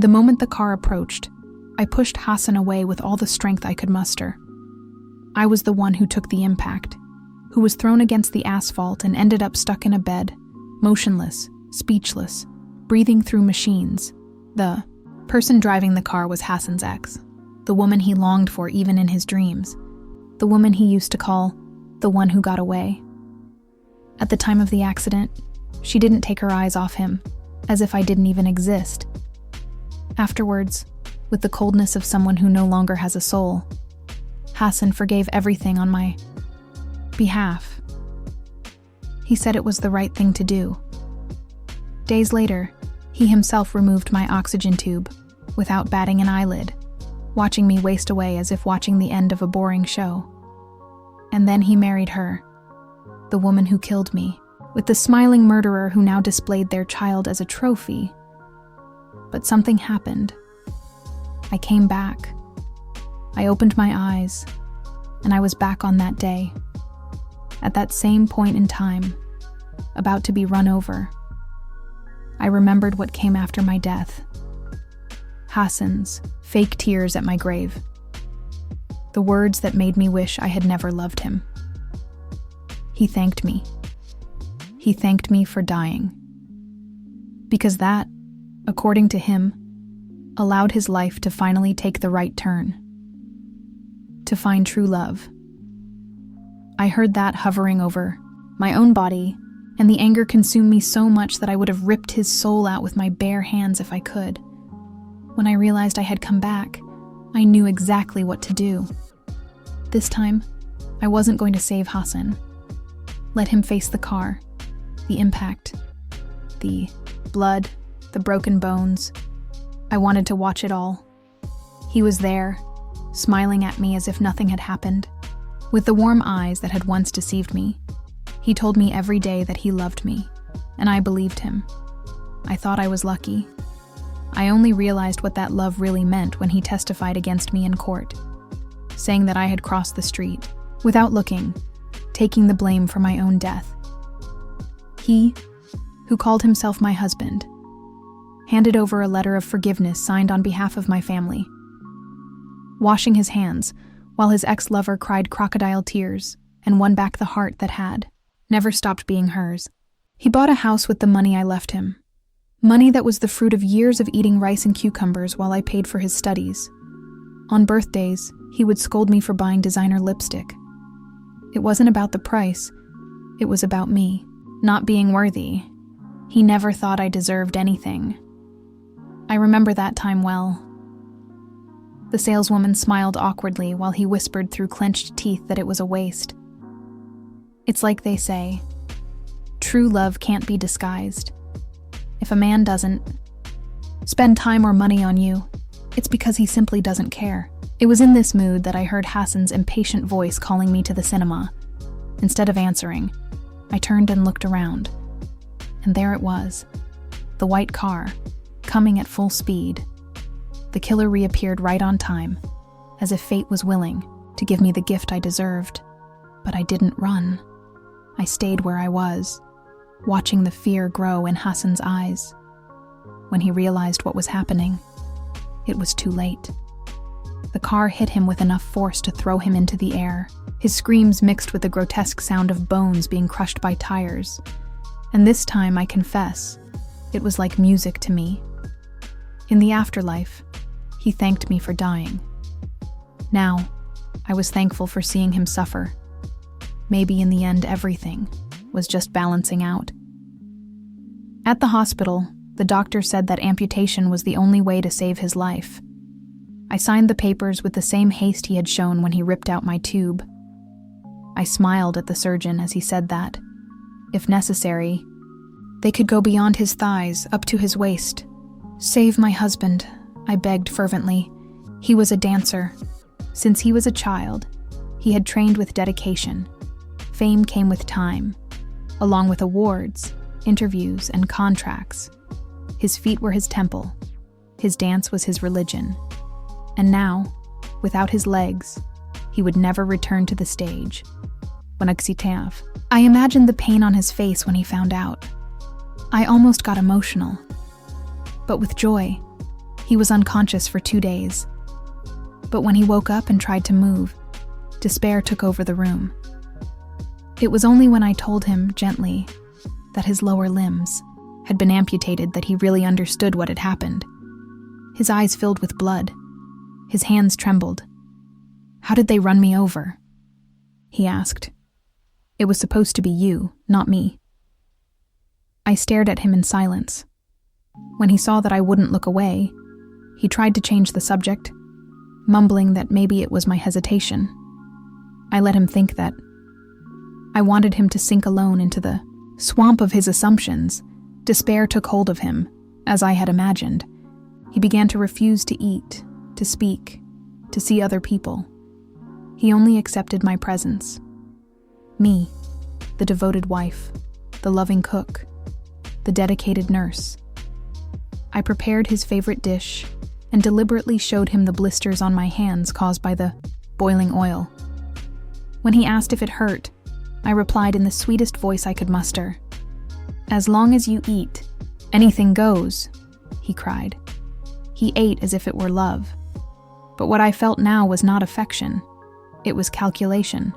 The moment the car approached, I pushed Hassan away with all the strength I could muster. I was the one who took the impact, who was thrown against the asphalt and ended up stuck in a bed, motionless, speechless, breathing through machines. The person driving the car was Hassan's ex, the woman he longed for even in his dreams, the woman he used to call the one who got away. At the time of the accident, she didn't take her eyes off him, as if I didn't even exist. Afterwards, with the coldness of someone who no longer has a soul, Hassan forgave everything on my behalf. He said it was the right thing to do. Days later, he himself removed my oxygen tube, without batting an eyelid, watching me waste away as if watching the end of a boring show. And then he married her, the woman who killed me, with the smiling murderer who now displayed their child as a trophy. But something happened. I came back. I opened my eyes, and I was back on that day, at that same point in time, about to be run over. I remembered what came after my death. Hassan's fake tears at my grave. The words that made me wish I had never loved him. He thanked me. He thanked me for dying. Because that, according to him, allowed his life to finally take the right turn. To find true love. I heard that hovering over my own body, and the anger consumed me so much that I would have ripped his soul out with my bare hands if I could. When I realized I had come back, I knew exactly what to do. This time, I wasn't going to save Hassan. Let him face the car, the impact, the blood, the broken bones. I wanted to watch it all. He was there, smiling at me as if nothing had happened. With the warm eyes that had once deceived me, he told me every day that he loved me, and I believed him. I thought I was lucky. I only realized what that love really meant when he testified against me in court, saying that I had crossed the street, without looking, taking the blame for my own death. He, who called himself my husband, handed over a letter of forgiveness signed on behalf of my family. Washing his hands, while his ex-lover cried crocodile tears and won back the heart that had never stopped being hers. He bought a house with the money I left him. Money that was the fruit of years of eating rice and cucumbers while I paid for his studies. On birthdays, he would scold me for buying designer lipstick. It wasn't about the price, it was about me, not being worthy. He never thought I deserved anything. I remember that time well. The saleswoman smiled awkwardly while he whispered through clenched teeth that it was a waste. It's like they say, true love can't be disguised. If a man doesn't spend time or money on you, it's because he simply doesn't care. It was in this mood that I heard Hassan's impatient voice calling me to the cinema. Instead of answering, I turned and looked around. And there it was, the white car, coming at full speed. The killer reappeared right on time, as if fate was willing to give me the gift I deserved. But I didn't run. I stayed where I was, watching the fear grow in Hassan's eyes. When he realized what was happening, it was too late. The car hit him with enough force to throw him into the air, his screams mixed with the grotesque sound of bones being crushed by tires. And this time, I confess, it was like music to me. In the afterlife, he thanked me for dying. Now, I was thankful for seeing him suffer. Maybe in the end, everything was just balancing out. At the hospital, the doctor said that amputation was the only way to save his life. I signed the papers with the same haste he had shown when he ripped out my tube. I smiled at the surgeon as he said that, if necessary, they could go beyond his thighs, up to his waist. Save my husband, I begged fervently. He was a dancer. Since he was a child, he had trained with dedication. Fame came with time, along with awards, interviews, and contracts. His feet were his temple. His dance was his religion. And now, without his legs, he would never return to the stage. I imagined the pain on his face when he found out. I almost got emotional. But with joy, He was unconscious for 2 days. But when he woke up and tried to move, despair took over the room. It was only when I told him, gently, that his lower limbs had been amputated that he really understood what had happened. His eyes filled with blood. His hands trembled. "How did they run me over?" he asked. "It was supposed to be you, not me." I stared at him in silence. When he saw that I wouldn't look away, he tried to change the subject, mumbling that maybe it was my hesitation. I let him think that. I wanted him to sink alone into the swamp of his assumptions. Despair took hold of him, as I had imagined. He began to refuse to eat, to speak, to see other people. He only accepted my presence. Me, the devoted wife, the loving cook, the dedicated nurse. I prepared his favorite dish and deliberately showed him the blisters on my hands caused by the boiling oil. When he asked if it hurt, I replied in the sweetest voice I could muster. "As long as you eat, anything goes," he cried. He ate as if it were love. But what I felt now was not affection. It was calculation,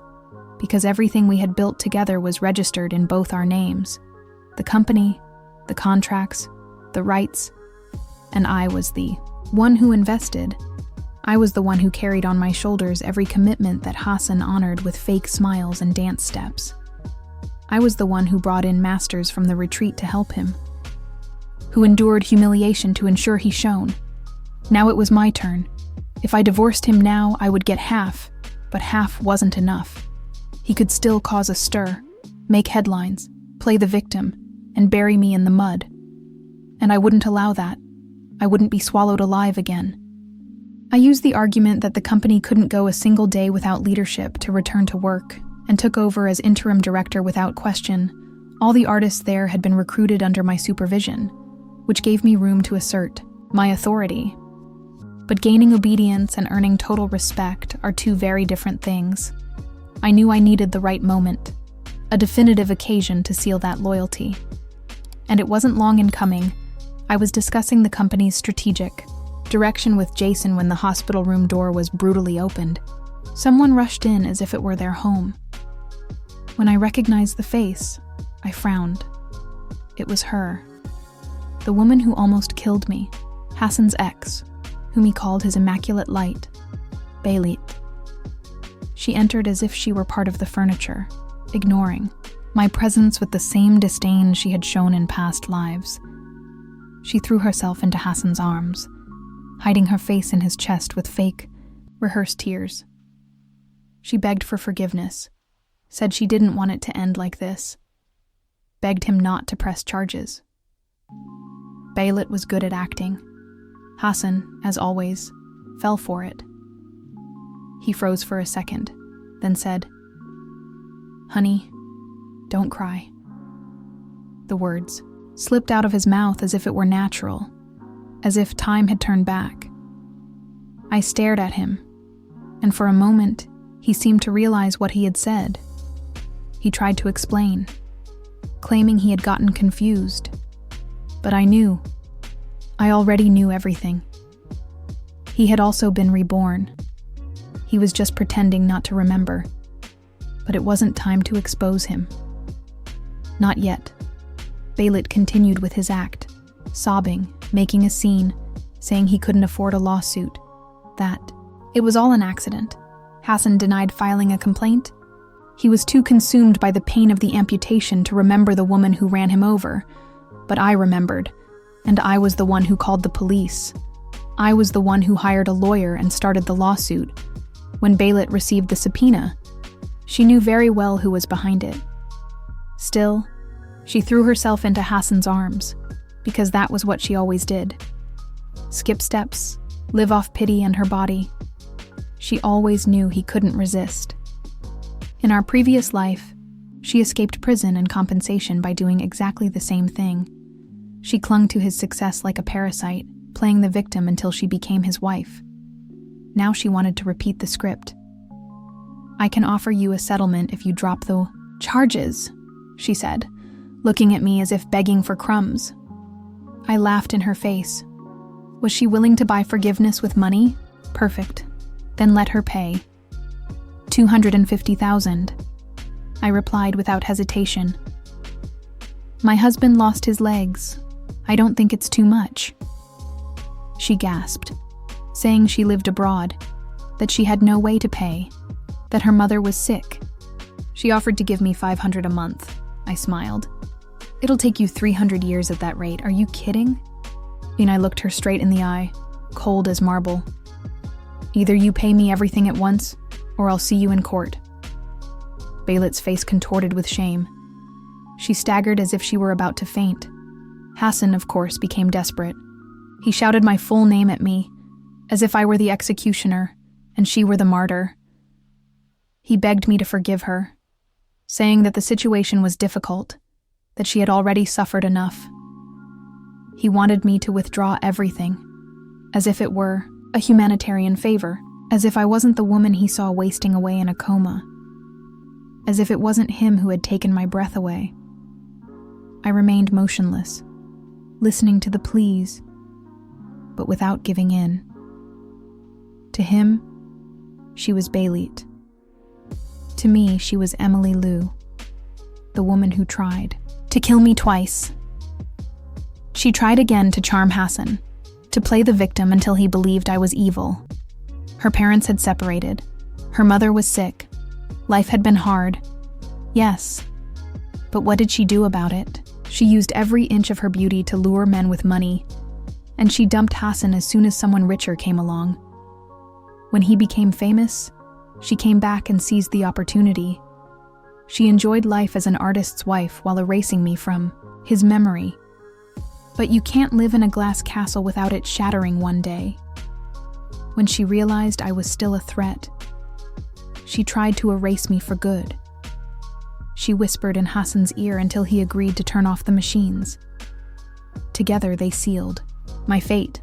because everything we had built together was registered in both our names. The company, the contracts, the rights, and I was the one who invested. I was the one who carried on my shoulders every commitment that Hassan honored with fake smiles and dance steps. I was the one who brought in masters from the retreat to help him, who endured humiliation to ensure he shone. Now it was my turn. If I divorced him now, I would get half, but half wasn't enough. He could still cause a stir, make headlines, play the victim, and bury me in the mud. And I wouldn't allow that. I wouldn't be swallowed alive again. I used the argument that the company couldn't go a single day without leadership to return to work, and took over as interim director without question. All the artists there had been recruited under my supervision, which gave me room to assert my authority. But gaining obedience and earning total respect are two very different things. I knew I needed the right moment, a definitive occasion to seal that loyalty. And it wasn't long in coming. I was discussing the company's strategic direction with Jason when the hospital room door was brutally opened. Someone rushed in as if it were their home. When I recognized the face, I frowned. It was her. The woman who almost killed me, Hassan's ex, whom he called his immaculate light, Baylit. She entered as if she were part of the furniture, ignoring my presence with the same disdain she had shown in past lives. She threw herself into Hassan's arms, hiding her face in his chest with fake, rehearsed tears. She begged for forgiveness, said she didn't want it to end like this, begged him not to press charges. Baylit was good at acting. Hassan, as always, fell for it. He froze for a second, then said, "Honey, don't cry." The words slipped out of his mouth as if it were natural, as if time had turned back. I stared at him, and for a moment, he seemed to realize what he had said. He tried to explain, claiming he had gotten confused. But I knew. I already knew everything. He had also been reborn. He was just pretending not to remember. But it wasn't time to expose him. Not yet. Baylit continued with his act, sobbing, making a scene, saying he couldn't afford a lawsuit. That it was all an accident. Hassan denied filing a complaint. He was too consumed by the pain of the amputation to remember the woman who ran him over. But I remembered, and I was the one who called the police. I was the one who hired a lawyer and started the lawsuit. When Baylit received the subpoena, she knew very well who was behind it. Still, she threw herself into Hassan's arms, because that was what she always did. Skip steps, live off pity and her body. She always knew he couldn't resist. In our previous life, she escaped prison and compensation by doing exactly the same thing. She clung to his success like a parasite, playing the victim until she became his wife. Now she wanted to repeat the script. "I can offer you a settlement if you drop the charges," she said, looking at me as if begging for crumbs. I laughed in her face. Was she willing to buy forgiveness with money? Perfect. Then let her pay. 250,000. I replied without hesitation. My husband lost his legs. I don't think it's too much. She gasped, saying she lived abroad, that she had no way to pay, that her mother was sick. She offered to give me 500 a month. I smiled. It'll take you 300 years at that rate. Are you kidding? And I looked her straight in the eye, cold as marble. Either you pay me everything at once, or I'll see you in court. Baylet's face contorted with shame. She staggered as if she were about to faint. Hassan, of course, became desperate. He shouted my full name at me, as if I were the executioner, and she were the martyr. He begged me to forgive her, saying that the situation was difficult, that she had already suffered enough. He wanted me to withdraw everything, as if it were a humanitarian favor, as if I wasn't the woman he saw wasting away in a coma, as if it wasn't him who had taken my breath away. I remained motionless, listening to the pleas, but without giving in. To him, she was Baylet. To me, she was Emily Liu, the woman who tried to kill me twice. She tried again to charm Hassan, to play the victim until he believed I was evil. Her parents had separated. Her mother was sick. Life had been hard. Yes. But what did she do about it? She used every inch of her beauty to lure men with money, and she dumped Hassan as soon as someone richer came along. When he became famous, she came back and seized the opportunity. She enjoyed life as an artist's wife while erasing me from his memory. But you can't live in a glass castle without it shattering one day. When she realized I was still a threat, she tried to erase me for good. She whispered in Hassan's ear until he agreed to turn off the machines. Together they sealed my fate.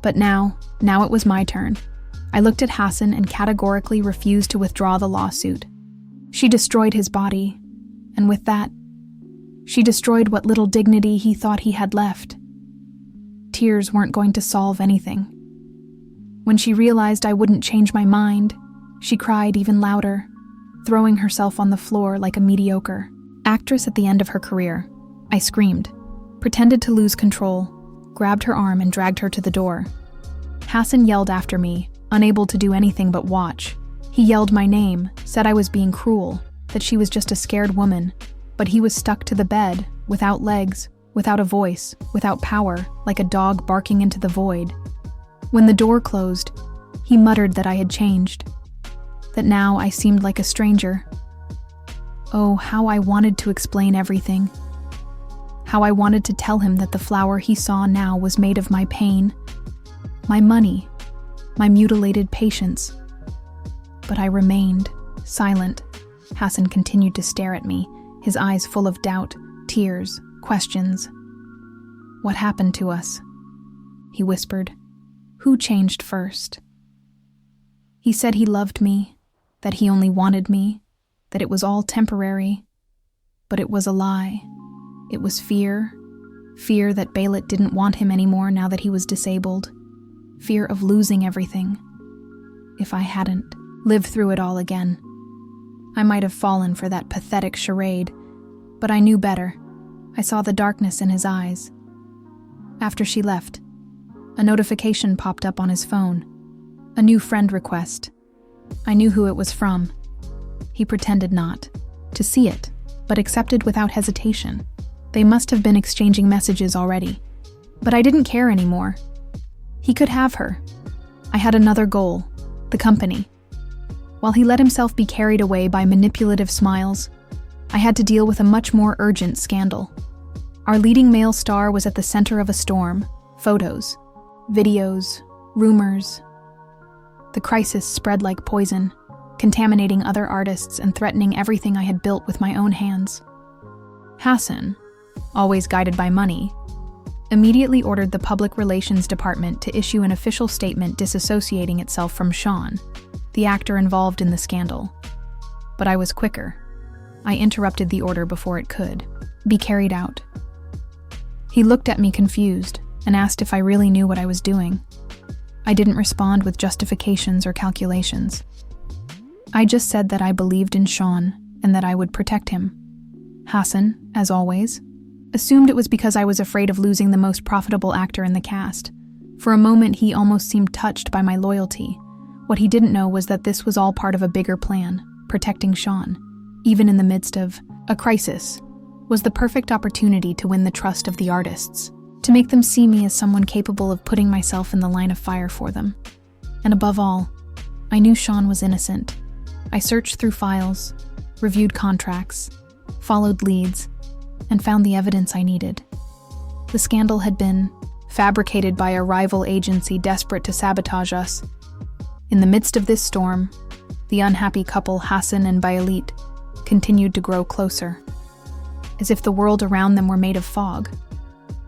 But now it was my turn. I looked at Hassan and categorically refused to withdraw the lawsuit. She destroyed his body, and with that, she destroyed what little dignity he thought he had left. Tears weren't going to solve anything. When she realized I wouldn't change my mind, she cried even louder, throwing herself on the floor like a mediocre actress at the end of her career. I screamed, pretended to lose control, grabbed her arm and dragged her to the door. Hassan yelled after me, unable to do anything but watch. He yelled my name, said I was being cruel, that she was just a scared woman, but he was stuck to the bed, without legs, without a voice, without power, like a dog barking into the void. When the door closed, he muttered that I had changed, that now I seemed like a stranger. Oh, how I wanted to explain everything. How I wanted to tell him that the flower he saw now was made of my pain, my money, my mutilated patience. But I remained silent. Hassan continued to stare at me, his eyes full of doubt, tears, questions. What happened to us? He whispered. Who changed first? He said he loved me, that he only wanted me, that it was all temporary. But it was a lie. It was fear. Fear that Baylet didn't want him anymore now that he was disabled. Fear of losing everything. If I hadn't lived through it all again, I might have fallen for that pathetic charade, but I knew better. I saw the darkness in his eyes. After she left, a notification popped up on his phone. A new friend request. I knew who it was from. He pretended not to see it, but accepted without hesitation. They must have been exchanging messages already. But I didn't care anymore. He could have her. I had another goal, the company. While he let himself be carried away by manipulative smiles, I had to deal with a much more urgent scandal. Our leading male star was at the center of a storm. Photos, videos, rumors. The crisis spread like poison, contaminating other artists and threatening everything I had built with my own hands. Hassan, always guided by money, immediately ordered the public relations department to issue an official statement disassociating itself from Sean, the actor involved in the scandal. But I was quicker. I interrupted the order before it could be carried out. He looked at me confused, and asked if I really knew what I was doing. I didn't respond with justifications or calculations. I just said that I believed in Sean and that I would protect him. Hassan, as always, assumed it was because I was afraid of losing the most profitable actor in the cast. For a moment, he almost seemed touched by my loyalty. What he didn't know was that this was all part of a bigger plan, protecting Sean, even in the midst of a crisis, was the perfect opportunity to win the trust of the artists, to make them see me as someone capable of putting myself in the line of fire for them. And above all, I knew Sean was innocent. I searched through files, reviewed contracts, followed leads, and found the evidence I needed. The scandal had been fabricated by a rival agency desperate to sabotage us. In the midst of this storm, the unhappy couple Hassan and Baylit continued to grow closer, as if the world around them were made of fog.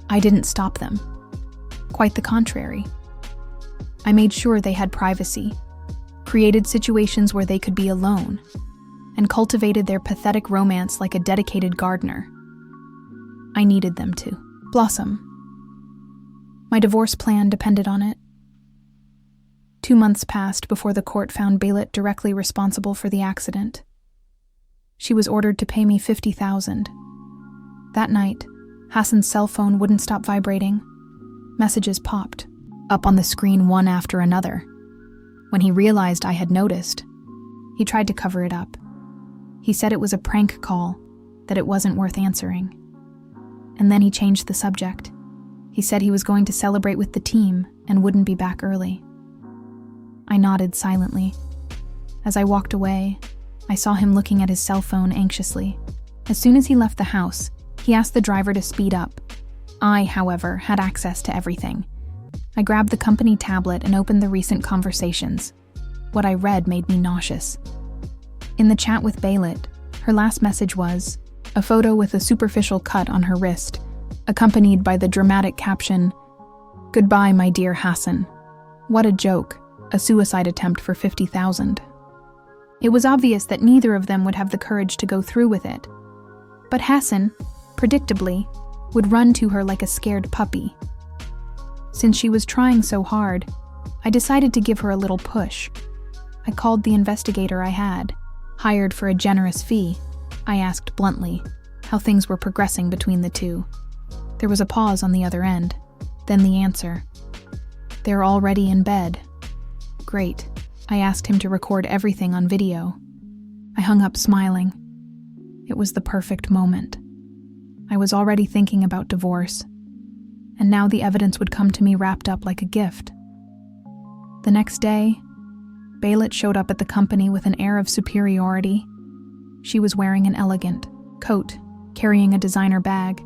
I didn't stop them. Quite the contrary. I made sure they had privacy, created situations where they could be alone, and cultivated their pathetic romance like a dedicated gardener. I needed them to blossom. My divorce plan depended on it. 2 months passed before the court found Baylit directly responsible for the accident. She was ordered to pay me $50,000. That night, Hassan's cell phone wouldn't stop vibrating. Messages popped up on the screen one after another. When he realized I had noticed, he tried to cover it up. He said it was a prank call, that it wasn't worth answering. And then he changed the subject. He said he was going to celebrate with the team and wouldn't be back early. I nodded silently. As I walked away, I saw him looking at his cell phone anxiously. As soon as he left the house, he asked the driver to speed up. I, however, had access to everything. I grabbed the company tablet and opened the recent conversations. What I read made me nauseous. In the chat with Baylit, her last message was a photo with a superficial cut on her wrist, accompanied by the dramatic caption, "Goodbye, my dear Hassan." What a joke, a suicide attempt for $50,000. It was obvious that neither of them would have the courage to go through with it. But Hassan, predictably, would run to her like a scared puppy. Since she was trying so hard, I decided to give her a little push. I called the investigator I had, hired for a generous fee. I asked bluntly how things were progressing between the two. There was a pause on the other end, then the answer. "They're already in bed." Great. I asked him to record everything on video. I hung up smiling. It was the perfect moment. I was already thinking about divorce, and now the evidence would come to me wrapped up like a gift. The next day, Baylit showed up at the company with an air of superiority. She was wearing an elegant coat, carrying a designer bag,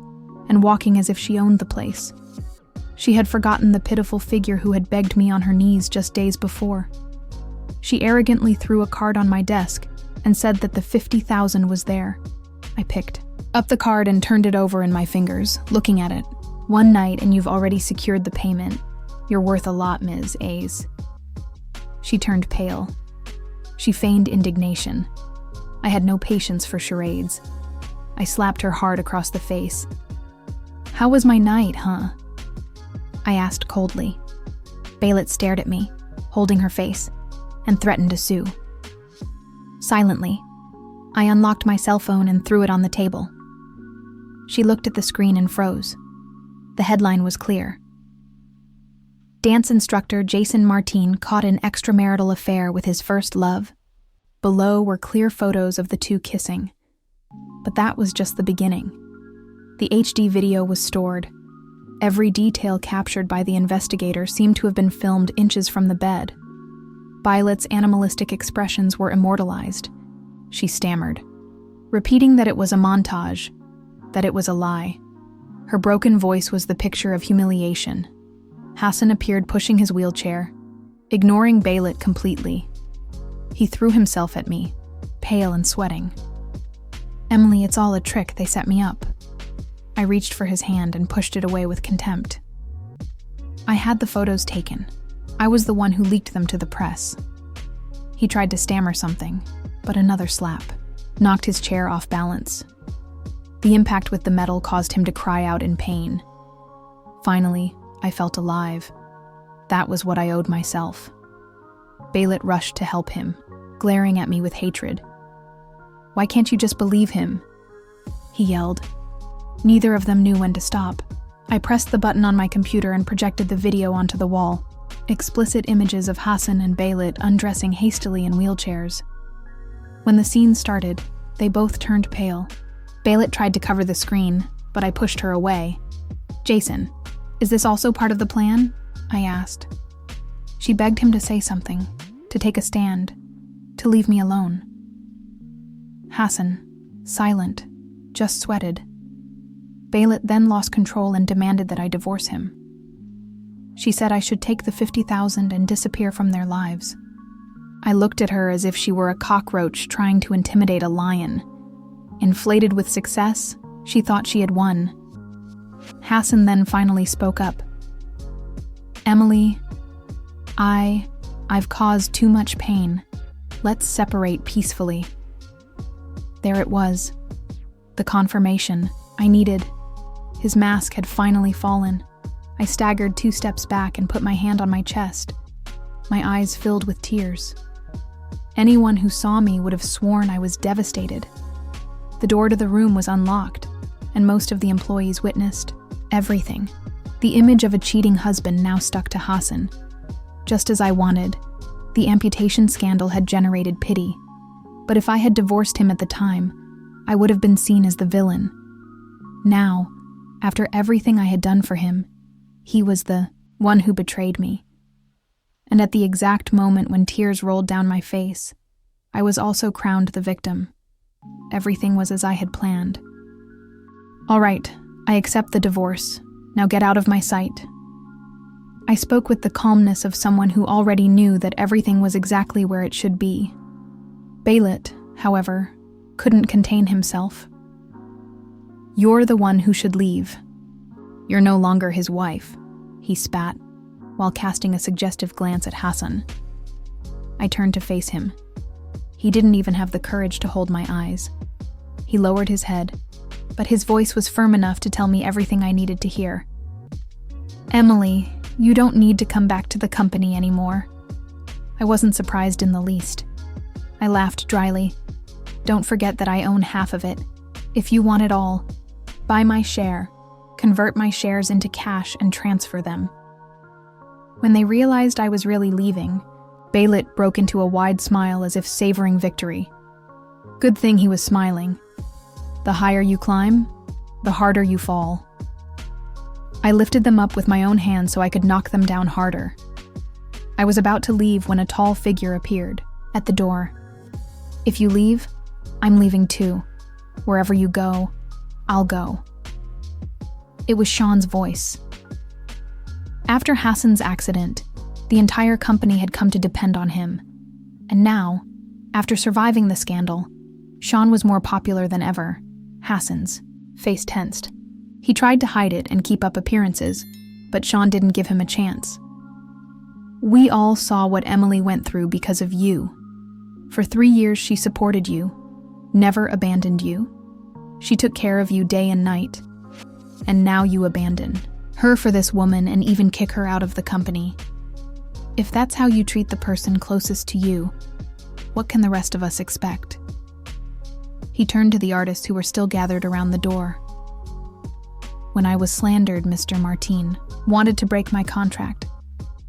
and walking as if she owned the place. She had forgotten the pitiful figure who had begged me on her knees just days before. She arrogantly threw a card on my desk and said that the $50,000 was there. I picked up the card and turned it over in my fingers, looking at it. "One night and you've already secured the payment. You're worth a lot, Ms. A's." She turned pale. She feigned indignation. I had no patience for charades. I slapped her hard across the face. "How was my night, huh?" I asked coldly. Baylit stared at me, holding her face, and threatened to sue. Silently, I unlocked my cell phone and threw it on the table. She looked at the screen and froze. The headline was clear. Dance instructor Jason Martin caught in extramarital affair with his first love. Below were clear photos of the two kissing. But that was just the beginning. The HD video was stored. Every detail captured by the investigator seemed to have been filmed inches from the bed. Baylet's animalistic expressions were immortalized. She stammered, repeating that it was a montage, that it was a lie. Her broken voice was the picture of humiliation. Hassan appeared pushing his wheelchair, ignoring Baylit completely. He threw himself at me, pale and sweating. "Emily, it's all a trick, they set me up." I reached for his hand and pushed it away with contempt. I had the photos taken. I was the one who leaked them to the press. He tried to stammer something, but another slap knocked his chair off balance. The impact with the metal caused him to cry out in pain. Finally, I felt alive. That was what I owed myself. Baylit rushed to help him, glaring at me with hatred. "Why can't you just believe him?" he yelled. Neither of them knew when to stop. I pressed the button on my computer and projected the video onto the wall. Explicit images of Hassan and Baylit undressing hastily in wheelchairs. When the scene started, they both turned pale. Baylit tried to cover the screen, but I pushed her away. "Jason, is this also part of the plan?" I asked. She begged him to say something, to take a stand, to leave me alone. Hassan, silent, just sweated. Baylit then lost control and demanded that I divorce him. She said I should take the $50,000 and disappear from their lives. I looked at her as if she were a cockroach trying to intimidate a lion. Inflated with success, she thought she had won. Hassan then finally spoke up. "Emily, I've caused too much pain. Let's separate peacefully." There it was. The confirmation I needed. His mask had finally fallen. I staggered 2 steps back and put my hand on my chest, my eyes filled with tears. Anyone who saw me would have sworn I was devastated. The door to the room was unlocked, and most of the employees witnessed everything. The image of a cheating husband now stuck to Hassan. Just as I wanted, the amputation scandal had generated pity. But if I had divorced him at the time, I would have been seen as the villain. Now, after everything I had done for him, he was the one who betrayed me. And at the exact moment when tears rolled down my face, I was also crowned the victim. Everything was as I had planned. "All right, I accept the divorce. Now get out of my sight." I spoke with the calmness of someone who already knew that everything was exactly where it should be. Baylit, however, couldn't contain himself. "You're the one who should leave. You're no longer his wife," he spat, while casting a suggestive glance at Hassan. I turned to face him. He didn't even have the courage to hold my eyes. He lowered his head, but his voice was firm enough to tell me everything I needed to hear. "Emily, you don't need to come back to the company anymore." I wasn't surprised in the least. I laughed dryly. "Don't forget that I own half of it. If you want it all, buy my share, convert my shares into cash and transfer them." When they realized I was really leaving, Baylit broke into a wide smile as if savoring victory. Good thing he was smiling. The higher you climb, the harder you fall. I lifted them up with my own hands so I could knock them down harder. I was about to leave when a tall figure appeared at the door. "If you leave, I'm leaving too. Wherever you go, I'll go." It was Sean's voice. After Hassan's accident, the entire company had come to depend on him. And now, after surviving the scandal, Sean was more popular than ever. Hassan's face tensed. He tried to hide it and keep up appearances, but Sean didn't give him a chance. "We all saw what Emily went through because of you. For 3 years she supported you, never abandoned you. She took care of you day and night. And now you abandon her for this woman and even kick her out of the company. If that's how you treat the person closest to you, what can the rest of us expect?" He turned to the artists who were still gathered around the door. "When I was slandered, Mr. Martin wanted to break my contract,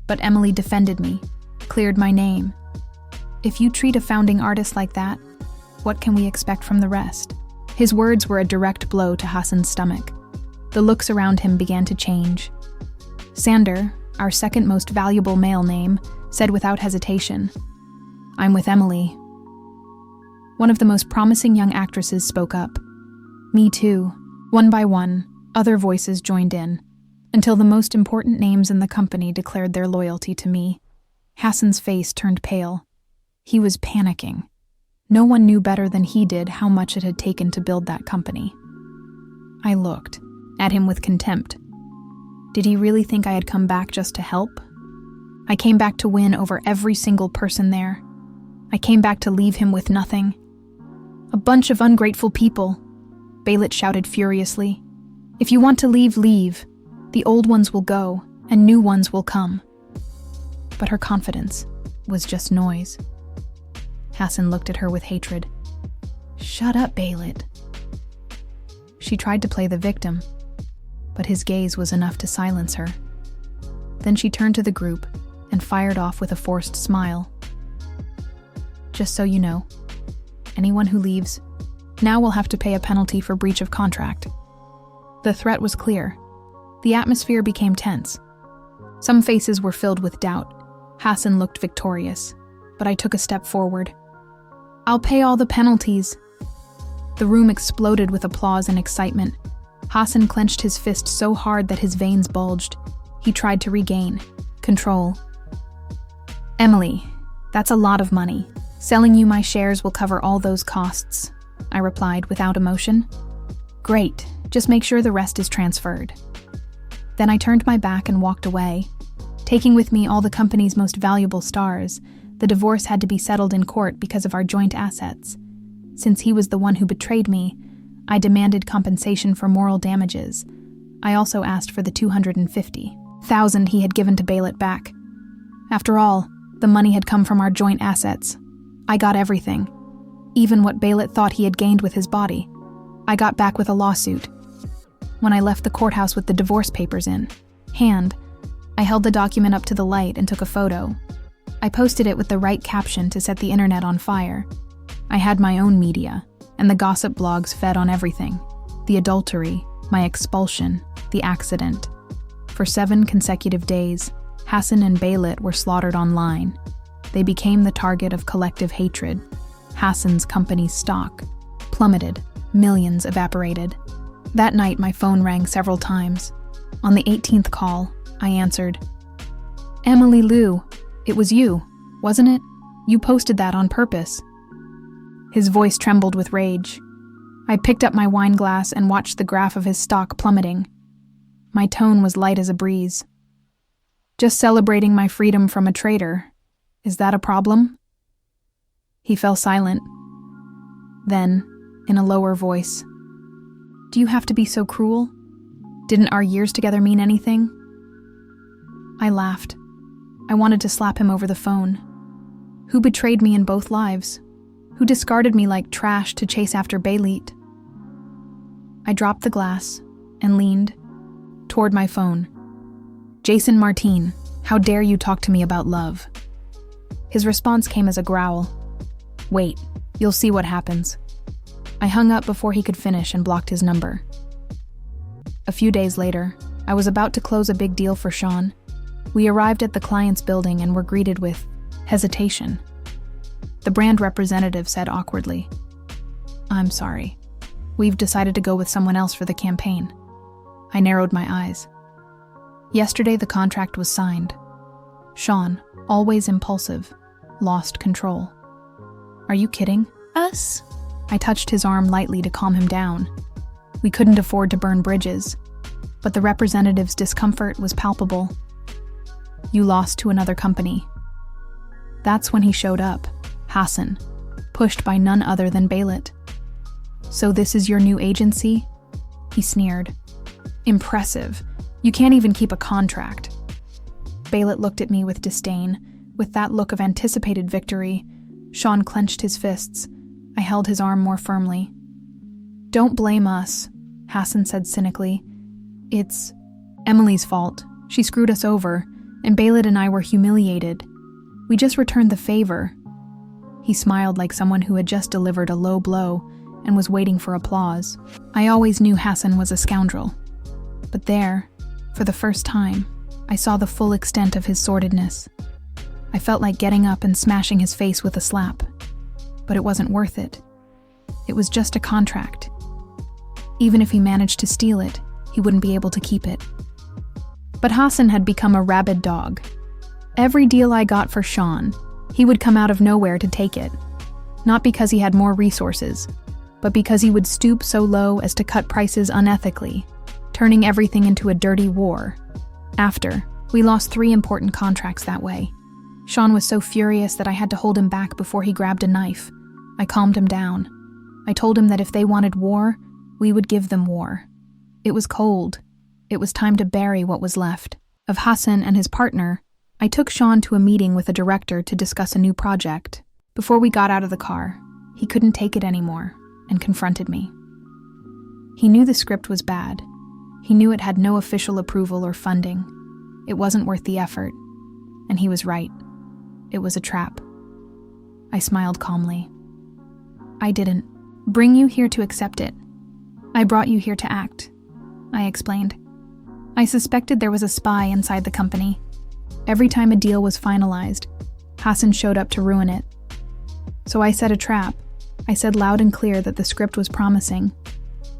but Emily defended me, cleared my name. If you treat a founding artist like that, what can we expect from the rest?" His words were a direct blow to Hassan's stomach. The looks around him began to change. Sander, our second most valuable male name, said without hesitation, "I'm with Emily." One of the most promising young actresses spoke up. "Me too." One by one, other voices joined in, until the most important names in the company declared their loyalty to me. Hassan's face turned pale. He was panicking. No one knew better than he did how much it had taken to build that company. I looked at him with contempt. Did he really think I had come back just to help? I came back to win over every single person there. I came back to leave him with nothing. "A bunch of ungrateful people," Baylit shouted furiously. "If you want to leave, leave. The old ones will go, and new ones will come. But her confidence was just noise. Hassan looked at her with hatred. Shut up, Baylit. She tried to play the victim, but his gaze was enough to silence her. Then she turned to the group and fired off with a forced smile. Just so you know, anyone who leaves now will have to pay a penalty for breach of contract. The threat was clear. The atmosphere became tense. Some faces were filled with doubt. Hassan looked victorious, but I took a step forward. I'll pay all the penalties. The room exploded with applause and excitement. Hassan clenched his fist so hard that his veins bulged. He tried to regain control. Emily, that's a lot of money. Selling you my shares will cover all those costs, I replied without emotion. Great, just make sure the rest is transferred. Then I turned my back and walked away, taking with me all the company's most valuable stars. The divorce had to be settled in court because of our joint assets. Since he was the one who betrayed me, I demanded compensation for moral damages. I also asked for the $250,000 he had given to Baylit back. After all, the money had come from our joint assets. I got everything, even what Baylit thought he had gained with his body. I got back with a lawsuit. When I left the courthouse with the divorce papers in hand, I held the document up to the light and took a photo. I posted it with the right caption to set the internet on fire. I had my own media, and the gossip blogs fed on everything. The adultery, my expulsion, the accident. For 7 consecutive days, Hassan and Baylit were slaughtered online. They became the target of collective hatred. Hassan's company's stock plummeted, millions evaporated. That night, my phone rang several times. On the 18th call, I answered. Emily Lou, it was you, wasn't it? You posted that on purpose. His voice trembled with rage. I picked up my wine glass and watched the graph of his stock plummeting. My tone was light as a breeze. Just celebrating my freedom from a traitor. Is that a problem? He fell silent. Then, in a lower voice, do you have to be so cruel? Didn't our years together mean anything? I laughed. I wanted to slap him over the phone. Who betrayed me in both lives? Who discarded me like trash to chase after Baylit? I dropped the glass and leaned toward my phone. Jason Martin, how dare you talk to me about love? His response came as a growl. Wait, you'll see what happens. I hung up before he could finish and blocked his number. A few days later, I was about to close a big deal for Sean. We arrived at the client's building and were greeted with hesitation. The brand representative said awkwardly, I'm sorry. We've decided to go with someone else for the campaign. I narrowed my eyes. Yesterday, the contract was signed. Sean, always impulsive, lost control. Are you kidding us? I touched his arm lightly to calm him down. We couldn't afford to burn bridges, but the representative's discomfort was palpable. You lost to another company. That's when he showed up, Hassan, pushed by none other than Baylit. So this is your new agency? He sneered. Impressive. You can't even keep a contract. Baylit looked at me with disdain. With that look of anticipated victory, Sean clenched his fists. I held his arm more firmly. Don't blame us, Hassan said cynically. It's Emily's fault. She screwed us over, and Baylit and I were humiliated. We just returned the favor. He smiled like someone who had just delivered a low blow and was waiting for applause. I always knew Hassan was a scoundrel. But there, for the first time, I saw the full extent of his sordidness. I felt like getting up and smashing his face with a slap. But it wasn't worth it. It was just a contract. Even if he managed to steal it, he wouldn't be able to keep it. But Hassan had become a rabid dog. Every deal I got for Sean, he would come out of nowhere to take it. Not because he had more resources, but because he would stoop so low as to cut prices unethically, turning everything into a dirty war. After, we lost 3 important contracts that way. Sean was so furious that I had to hold him back before he grabbed a knife. I calmed him down. I told him that if they wanted war, we would give them war. It was cold. It was time to bury what was left. of Hassan and his partner, I took Sean to a meeting with a director to discuss a new project. Before we got out of the car, he couldn't take it anymore and confronted me. He knew the script was bad. He knew it had no official approval or funding. It wasn't worth the effort. And he was right. It was a trap. I smiled calmly. I didn't bring you here to accept it. I brought you here to act, I explained. I suspected there was a spy inside the company. Every time a deal was finalized, Hassan showed up to ruin it. So I set a trap. I said loud and clear that the script was promising.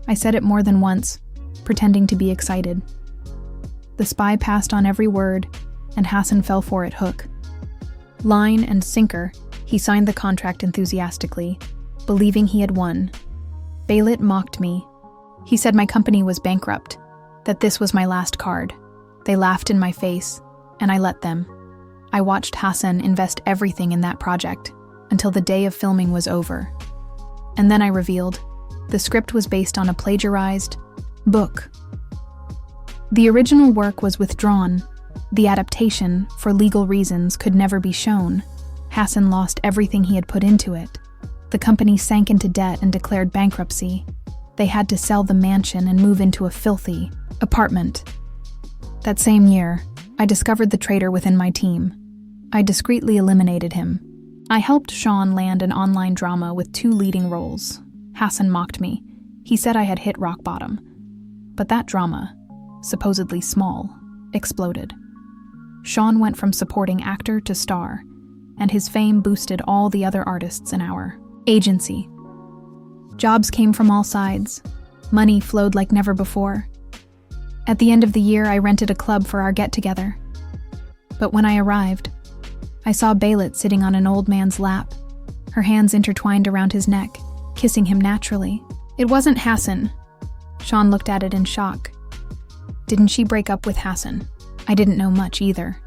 I said it more than once, pretending to be excited. The spy passed on every word, and Hassan fell for it hook. Line and sinker, he signed the contract enthusiastically, believing he had won. Baylit mocked me. He said my company was bankrupt, that this was my last card. They laughed in my face, and I let them. I watched Hassan invest everything in that project until the day of filming was over. And then I revealed the script was based on a plagiarized book. The original work was withdrawn. The adaptation, for legal reasons, could never be shown. Hassan lost everything he had put into it. The company sank into debt and declared bankruptcy. They had to sell the mansion and move into a filthy apartment. That same year, I discovered the traitor within my team. I discreetly eliminated him. I helped Sean land an online drama with 2 leading roles. Hassan mocked me. He said I had hit rock bottom. But that drama, supposedly small, exploded. Sean went from supporting actor to star, and his fame boosted all the other artists in our agency. Jobs came from all sides. Money flowed like never before. At the end of the year, I rented a club for our get-together. But when I arrived, I saw Baylit sitting on an old man's lap, her hands intertwined around his neck, kissing him naturally. It wasn't Hassan. Sean looked at it in shock. Didn't she break up with Hassan? I didn't know much either.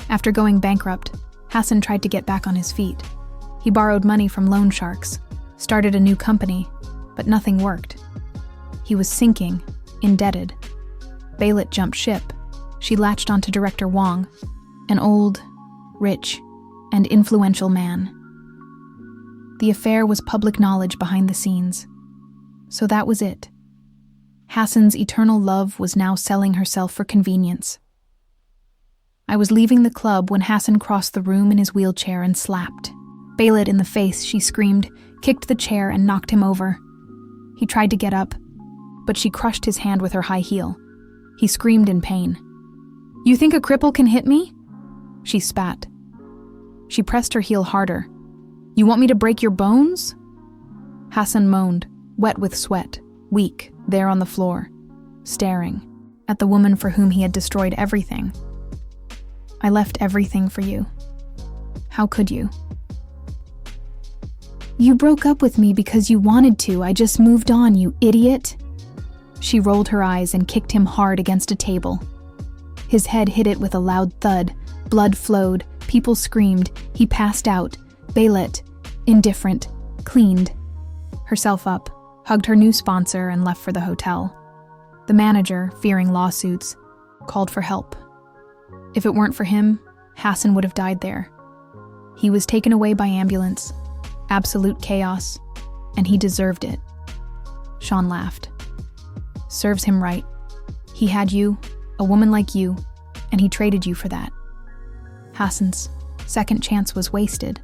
After going bankrupt, Hassan tried to get back on his feet. He borrowed money from loan sharks, started a new company, but nothing worked. He was sinking, indebted. Baylit jumped ship. She latched onto Director Wong, an old, rich, and influential man. The affair was public knowledge behind the scenes. So that was it. Hassan's eternal love was now selling herself for convenience. I was leaving the club when Hassan crossed the room in his wheelchair and slapped Baylit in the face. She screamed, kicked the chair, and knocked him over. He tried to get up, but she crushed his hand with her high heel. He screamed in pain. "You think a cripple can hit me?" She spat. She pressed her heel harder. "You want me to break your bones?" Hassan moaned, wet with sweat, weak, there on the floor, staring at the woman for whom he had destroyed everything. "I left everything for you. How could you?" "You broke up with me because you wanted to. I just moved on, you idiot." She rolled her eyes and kicked him hard against a table. His head hit it with a loud thud. Blood flowed. People screamed. He passed out. Baylit, indifferent, cleaned herself up, hugged her new sponsor, and left for the hotel. The manager, fearing lawsuits, called for help. If it weren't for him, Hassan would have died there. He was taken away by ambulance. Absolute chaos, and he deserved it. Sean laughed. Serves him right. He had you, a woman like you, and he traded you for that. Hassan's second chance was wasted.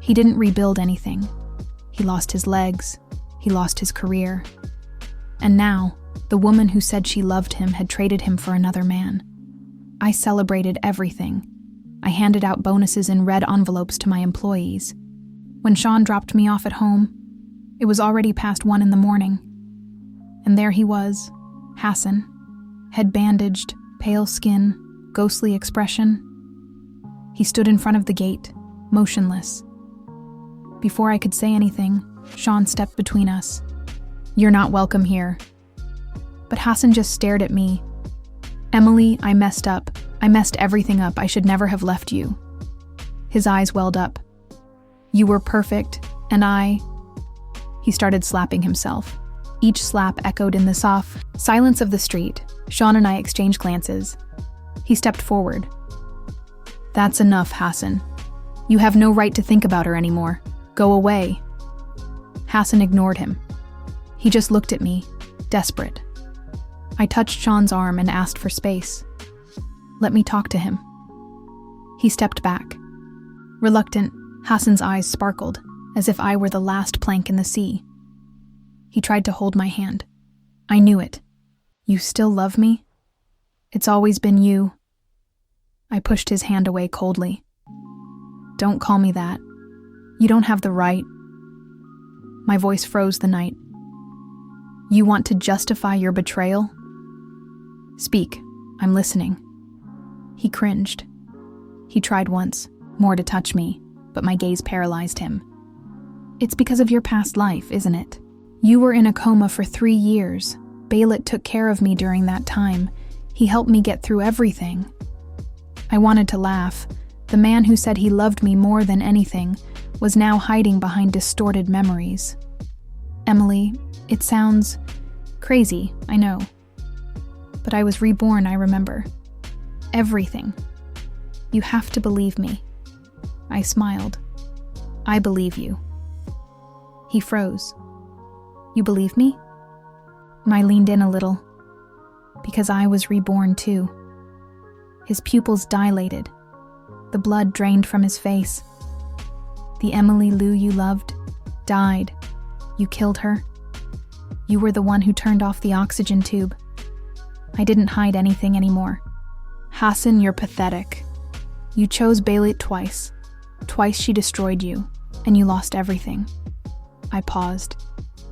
He didn't rebuild anything. He lost his legs. He lost his career. And now, the woman who said she loved him had traded him for another man. I celebrated everything. I handed out bonuses in red envelopes to my employees. When Sean dropped me off at home, it was already past 1 a.m. And there he was, Hassan, head bandaged, pale skin, ghostly expression. He stood in front of the gate, motionless. Before I could say anything, Sean stepped between us. "You're not welcome here." But Hassan just stared at me. "Emily, I messed up. I messed everything up. I should never have left you." His eyes welled up. "You were perfect, and I..." He started slapping himself. Each slap echoed in the soft silence of the street. Sean and I exchanged glances. He stepped forward. "That's enough, Hassan. You have no right to think about her anymore. Go away." Hassan ignored him. He just looked at me, desperate. I touched Sean's arm and asked for space. "Let me talk to him." He stepped back. Reluctant, Hassan's eyes sparkled, as if I were the last plank in the sea. He tried to hold my hand. I knew it. "You still love me? It's always been you." I pushed his hand away coldly. "Don't call me that. You don't have the right." My voice froze the night. "You want to justify your betrayal? Speak. I'm listening." He cringed. He tried once, more to touch me, but my gaze paralyzed him. "It's because of your past life, isn't it? You were in a coma for 3 years. Baylit took care of me during that time. He helped me get through everything." I wanted to laugh. The man who said he loved me more than anything was now hiding behind distorted memories. "Emily, it sounds crazy, I know. But I was reborn, I remember. Everything. You have to believe me." I smiled. "I believe you." He froze. "You believe me?" I leaned in a little. "Because I was reborn too." His pupils dilated. The blood drained from his face. "The Emily Lou you loved died. You killed her. You were the one who turned off the oxygen tube. I didn't hide anything anymore." "Hassan, you're pathetic. You chose Baylit twice. Twice she destroyed you, and you lost everything." I paused.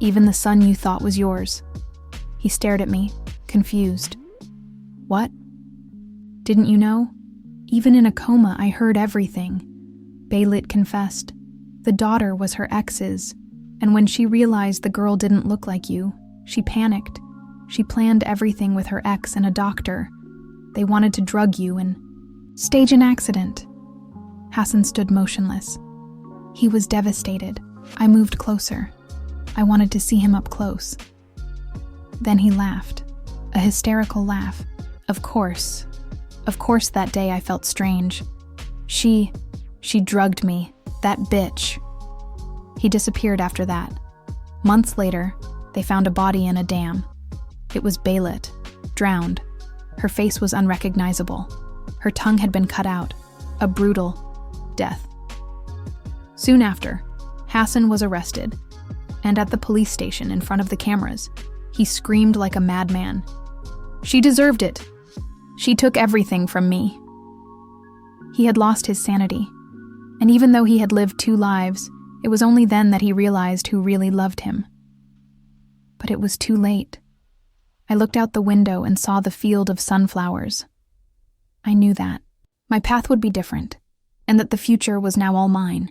"Even the son you thought was yours." He stared at me, confused. "What? Didn't you know? Even in a coma, I heard everything." Baylit confessed. "The daughter was her ex's, and when she realized the girl didn't look like you, she panicked. She planned everything with her ex and a doctor. They wanted to drug you and stage an accident." Hassan stood motionless. He was devastated. I moved closer. I wanted to see him up close. Then he laughed, a hysterical laugh. Of course that day I felt strange. She drugged me, that bitch." He disappeared after that. Months later, they found a body in a dam. It was Baylit, drowned. Her face was unrecognizable. Her tongue had been cut out. A brutal death. Soon after, Hassan was arrested, and at the police station in front of the cameras, he screamed like a madman. "She deserved it. She took everything from me." He had lost his sanity, and even though he had lived 2 lives, it was only then that he realized who really loved him. But it was too late. I looked out the window and saw the field of sunflowers. I knew that my path would be different, and that the future was now all mine.